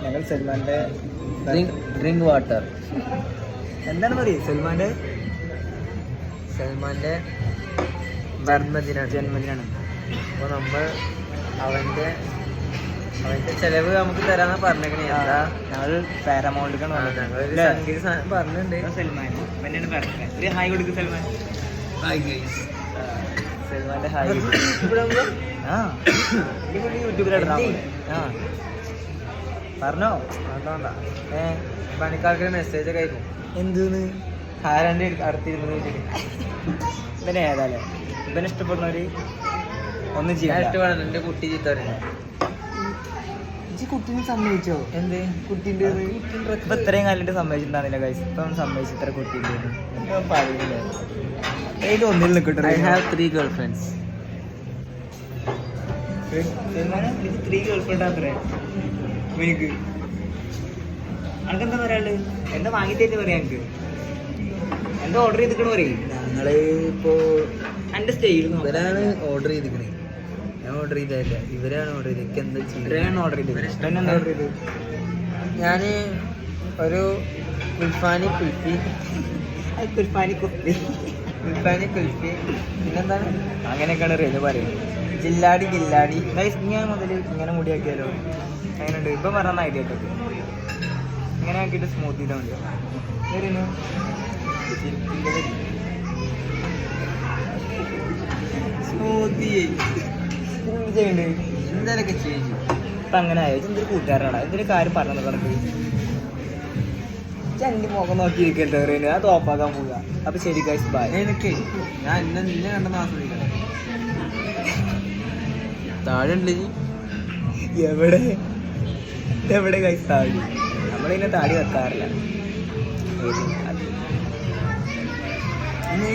ഞങ്ങൾ സൽമാൻ്റെ drink water. എന്താണ് പറയുക സൽമാൻ്റെ ജന്മദിനാണ്. അപ്പോൾ നമ്മൾ അവൻ്റെ ചെലവ് നമുക്ക് തരാന്നാ പറഞ്ഞേക്കണേ. എന്താ ഞങ്ങൾ പാരമൗണ്ടിക്കാണ് ഞങ്ങളൊരു സംഗീത സാധനം പറഞ്ഞിട്ടുണ്ട്. സൽമാൻ എന്നെയാണ് പറഞ്ഞത്. ഒരു ഹായ് കൊടുക്കും സൽമാൻ. സൽമാൻ്റെ ഹായ്. യൂട്യൂബിലിടാ. പറഞ്ഞോ പണിക്കാർക്ക് മെസ്സേജ് ഒക്കെ ആയിരുന്നു. എന്തെന്ന് ആരാൻ്റെ അടുത്തിരുന്നത് വെച്ചിട്ട് ഇവനെ ഏതാല്ലേ ഇവനെ ഇഷ്ടപ്പെടുന്നവര് ഒന്നും ചെയ്യാൻ ഇഷ്ടപ്പെടാൻ എൻ്റെ കുട്ടി ചീത്ത കുട്ടീനെ സമ്മതിച്ചോ? എന്ത് കുട്ടീൻ്റെ ഇപ്പൊ ഇത്രയും കാലിട്ട് സമ്മതിച്ചിട്ടുണ്ടാകുന്നില്ല ഗൈസ്. ഇപ്പം സമ്മതിച്ചു ഇത്ര കുട്ടീൻ്റെ പറയുന്നില്ല. ഏത് ഒന്നിൽ നിൽക്കട്ടെ. I have 3 girlfriends. 3 ഗേൾഫ്രണ്ട് അത്രേ എനിക്ക്. അനക്കെന്താ പറയാനുള്ളത്? എന്താ വാങ്ങിത്തന്നെ പറയാം. എനിക്ക് എന്താ ഓർഡർ ചെയ്തിക്കണ പറയും. ഞങ്ങള് ഇപ്പോൾ എൻ്റെ സ്റ്റൈൽ ഇവരാണ് ഓർഡർ ചെയ്തിക്കണേ. ഞാൻ ഓർഡർ ചെയ്തില്ല, ഇവരാണ് ഓർഡർ ചെയ്തത്. എനിക്ക് എന്താ ചെയ്യുക? ഓർഡർ ചെയ്തത് എന്താ ഓർഡർ ചെയ്തത്? ഞാൻ ഒരു കുൽഫാനി കുൽഫി പിന്നെന്താണ് അങ്ങനെയൊക്കെയാണ് റെയില് പറയുന്നത്. ജില്ലാടി ഗില്ലാടി ഞാൻ മുതൽ ഇങ്ങനെ മുടിയാക്കിയാലോ? അങ്ങനെയുണ്ട്. ഇപ്പം പറഞ്ഞ ഐഡിയ ഒക്കെ ഇങ്ങനെ ആക്കിയിട്ട് സ്മൂത്ത് ചെയ്താൽ മതി. വരുന്നു സ്മൂത്ത് ചെയ്യണ്ട്. എന്തൊക്കെ ചെയ്തു ഇപ്പം അങ്ങനെ ആയോ? എന്തൊരു കൂട്ടുകാരാണ്. എന്തൊരു കാര്യം പറഞ്ഞു നടക്ക്. ചണ്ടി മുഖം നോക്കിയിരിക്കട്ടെ പറയുന്നത്. അത് ഓഫാക്കാൻ പോവുക. അപ്പം ശരി ഗൈസ് ബൈ. എനിക്ക് ഞാൻ നിന്നെ കണ്ടെന്ന് ആസ്വദിക്കണം. താഴെ ഉണ്ട് എവിടെ ഗൈസ് താടി? നമ്മളിങ്ങനെ താടി വെക്കാറില്ല.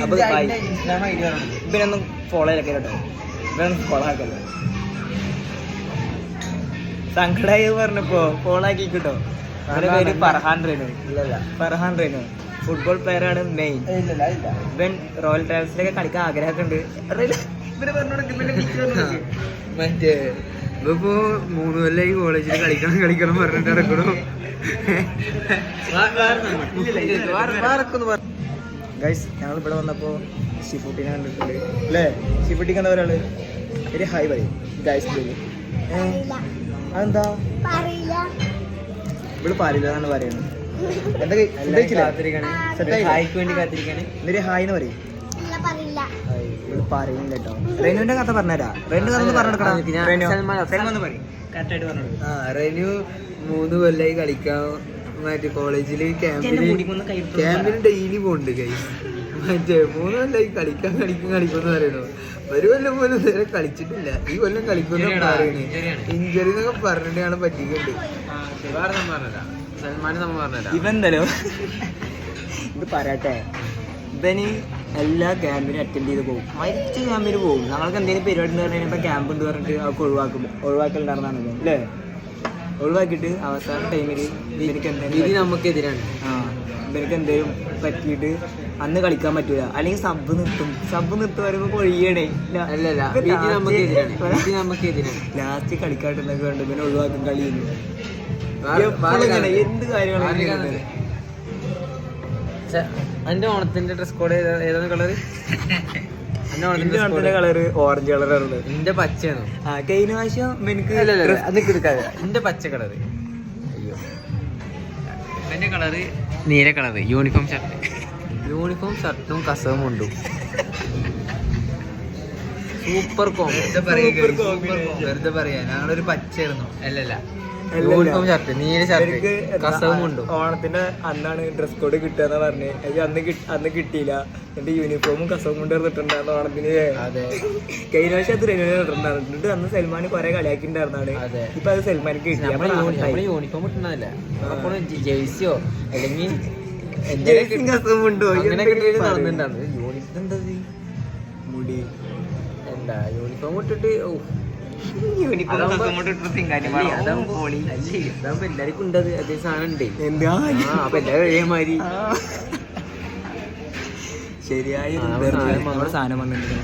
അപ്പൊ ഇവനൊന്നും ഫോളോ ചെയ്തൊക്കെ കേട്ടോ. ഇവനൊന്നും ഫോളോ ആക്കല്ലോ. സങ്കടായി പറഞ്ഞപ്പോ ഫോളോ ആക്കി കിട്ടോ. അവന്റെ പേര് ഫർഹാൻ റെനു. ഫർഹാൻ റെനു ഫുട്ബോൾ പ്ലെയർ ആണ് മെയിൻ. ഇവൻ റോയൽ ട്രാവൽസിലൊക്കെ കളിക്കാൻ ആഗ്രഹമൊക്കെ ഉണ്ട്. മറ്റേ ഇപ്പൊ 3 കൊല്ലായി കോളേജിൽ കളിക്കണം പറഞ്ഞിട്ട് ഇറക്കണോ? ഗൈസ് ഞങ്ങൾ ഇവിടെ വന്നപ്പോൾ ഷിഫുട്ടിനെ കണ്ടിട്ടുണ്ട് അല്ലേ? ഷിഫുട്ടി കണ്ട ഒരാള് ഒരു ഹായ് പറയും ഗൈസ്. അതെന്താ ഇവിടെ പാലില്ല എന്നാണ് പറയുന്നത്. ഹായ്ക്ക് വേണ്ടി കാത്തിരിക്കാണ്. എന്നൊരു ഹായ് എന്ന് പറയും. ഇവിടെ പറയുന്നില്ല കേട്ടോ. റെനുവിന്റെ കഥ പറഞ്ഞുതരാ. റെനു കഥ പറഞ്ഞെടുക്കണം. കറക്റ്റായിട്ട് പറഞ്ഞു. റെനു 3 കൊല്ലായി കളിക്കാൻ മറ്റേ കോളേജില് ക്യാമ്പിന് ഡെയിലി പോണ്ട് കൈ. മറ്റേ 3 കൊല്ലായി കളിക്കുമെന്ന് പറയണു. ഒരു കൊല്ലം പോലും നേരെ കളിച്ചിട്ടില്ല. ഈ കൊല്ലം കളിക്കുന്ന പറയണേ. ഇഞ്ചറി എന്നൊക്കെ പറഞ്ഞിട്ടാണ് പറ്റിക്കണ്ട്. ഇവന്തല്ലോ ഇത് പറയട്ടെ. ഇവന് എല്ലാ ക്യാമ്പിനും അറ്റൻഡ് ചെയ്ത് പോകും. മരിച്ച ക്യാമ്പിന് പോകും. ഞങ്ങൾക്ക് എന്തെങ്കിലും പരിപാടി എന്ന് പറഞ്ഞു കഴിഞ്ഞാൽ ക്യാമ്പ് ഉണ്ട് പറഞ്ഞിട്ട് അവർക്ക് ഒഴിവാക്കലുണ്ടായിരുന്നാണ് അല്ലേ? ഒഴിവാക്കിയിട്ട് അവസാന ടൈമിൽ ഇവർക്ക് എന്തെങ്കിലും നമുക്കെതിരാണ്. ഇവർക്ക് എന്തെങ്കിലും പറ്റിയിട്ട് അന്ന് കളിക്കാൻ പറ്റൂല. അല്ലെങ്കിൽ സബ് നിർത്ത് വരുമ്പോൾ കൊഴിയണേ. ലാസ്റ്റ് കളിക്കാട്ടുന്നൊക്കെ ഉണ്ട്. പിന്നെ ഒഴിവാക്കും കളിയുന്നു. എന്ത് കാര്യമാണ്. എന്റെ ഓണത്തിന്റെ ഡ്രസ് കോഡ് ഏതാണ് കളറ്? എന്റെ കളറ് ഓറഞ്ച് കളറാണ്. എന്റെ പച്ചയാണ്. കഴിഞ്ഞ പ്രാവശ്യം എനിക്ക് എന്റെ പച്ച കളറ്. അയ്യോ എന്റെ കളറ് നീല കളറ്. യൂണിഫോം ഷർട്ടും കസവും ഉണ്ടും. സൂപ്പർ വെറുതെ പറയാ. ഞങ്ങളൊരു പച്ചയായിരുന്നു. അല്ലല്ല യൂണിഫോം ഷർട്ട് നീല ഷർട്ട് കസവും ഉണ്ടും. ഓണത്തിന്റെ അന്നാണ് ഡ്രസ് കോഡ് കിട്ടുക പറഞ്ഞ്. അന്ന് കിട്ടിയില്ല. എന്റെ യൂണിഫോമും കസവും കൊണ്ട് ഇട്ടിട്ടുണ്ടായിരുന്നു ഓണത്തിന്. അതെ കഴിഞ്ഞ പ്രാവശ്യം അത് റെനുവിനെ ഇട്ടിട്ടുണ്ടായിരുന്നു. എന്നിട്ട് അന്ന് സൽമാൻ കുറെ കളിയാക്കിണ്ടായിരുന്നാണ്. ഇപ്പൊ അത് സൽമാനിക്ക് കിട്ടി. യൂണിഫോം ഇട്ടുണ്ടാവില്ല. അപ്പോൾ ജേഴ്സിയോ അല്ലെങ്കിൽ കസവും ഉണ്ടോ നടന്നിട്ടുണ്ടായിരുന്നു. യൂണിഫോം എന്താ മുടി എന്താ യൂണിഫോം ഇട്ടിട്ട് അതാകുമ്പോ എല്ലാവർക്കും ഉണ്ടത്. അതേ സാധനം ഉണ്ട്. അപ്പൊ എല്ലാവരും ഒരേമാതിരി ശരിയായ സാധനം വന്നിട്ടുണ്ട്.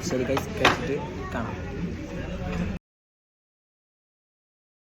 ശരി കഴിച്ചിട്ട് കാണാം.